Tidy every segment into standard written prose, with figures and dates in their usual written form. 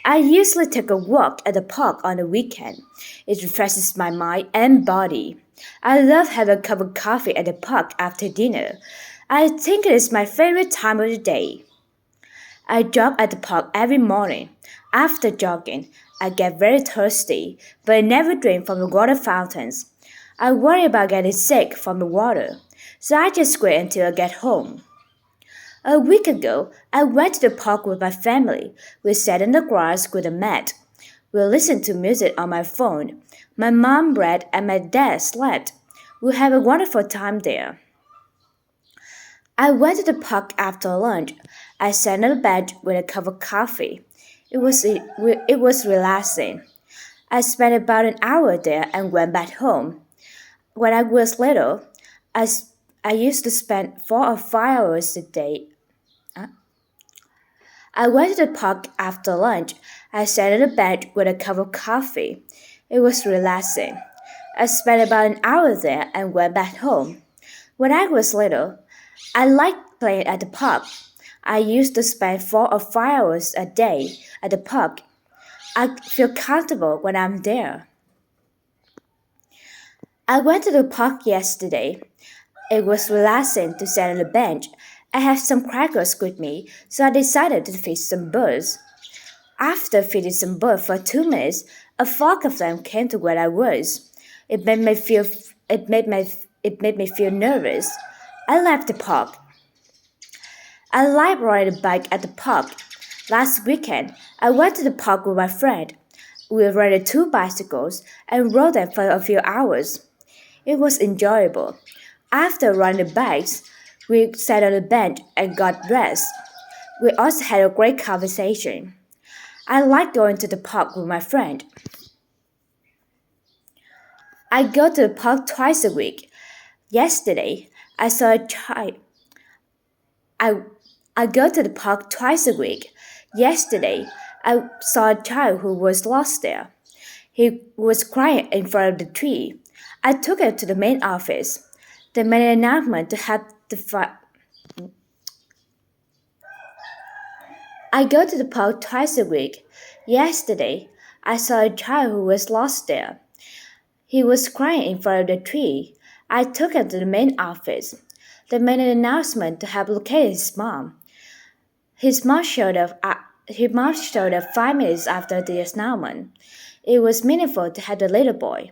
I usually take a walk at the park on the weekend. It refreshes my mind and body. I love having a cup of coffee at the park after dinner. I think it is my favorite time of the day. I jog at the park every morning. After jogging, I get very thirsty, but I never drink from the water fountains. I worry about getting sick from the water, so I just wait until I get home. A week ago, I went to the park with my family. We sat in the grass with a mat. We listened to music on my phone. My mom read and my dad slept. We had a wonderful time there. I went to the park after lunch. I sat on the bench with a cup of coffee. It was relaxing. I spent about an hour there and went back home. When I was little, I used to spend 4 or 5 hours a day. I went to the park after lunch. I sat on the bench with a cup of coffee. It was relaxing. I spent about an hour there and went back home. When I was little, I liked playing at the park. I used to spend 4 or 5 hours a day at the park. I feel comfortable when I'm there. I went to the park yesterday. It was relaxing to sit on the bench. I had some crackers with me, so I decided to feed some birds. After feeding some birds for 2 minutes, a flock of them came to where I was. It made me feel it made me feel nervous. I left the park. I like riding a bike at the park. Last weekend, I went to the park with my friend. We rented 2 bicycles and rode them for a few hours. It was enjoyable. After riding the bikes, we sat on the bench and got dressed. We also had a great conversation. I like going to the park with my friend. I go to the park twice a week. Yesterday, I saw a child. I, I go to the park twice a week. Yesterday, I saw a child who was lost there. He was crying in front of the tree. I took him to the main office. They made an announcement to help the I go to the park twice a week. Yesterday, I saw a child who was lost there. He was crying in front of the tree. I took him to the main office. They made an announcement to help locate his mom. His mom showed up 5 minutes after the announcement. It was meaningful to help the little boy.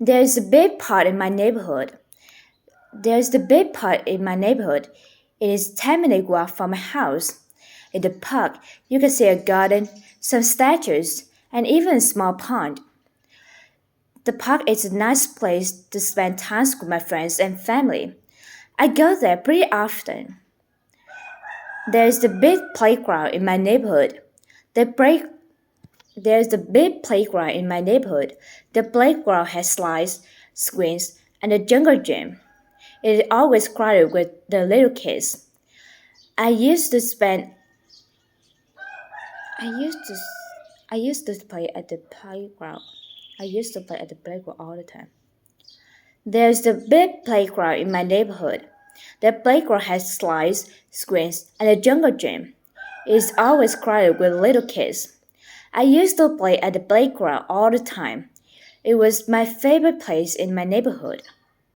There is a big park in my neighborhood. There's the big park in my neighborhood. It is 10-minute walk from my house. In the park, you can see a garden, some statues, and even a small pond. The park is a nice place to spend time with my friends and family. I go there pretty often. There is the big playground in my neighborhood. The break There's the big playground in my neighborhood. The playground has slides, swings, and a jungle gym. It is always crowded with the little kids. I used to spend I used to I used to play at the playground. I used to play at the playground all the time. There's the big playground in my neighborhood. The playground has slides, swings, and a jungle gym. It is always crowded with little kids. I used to play at the playground all the time. It was my favorite place in my neighborhood.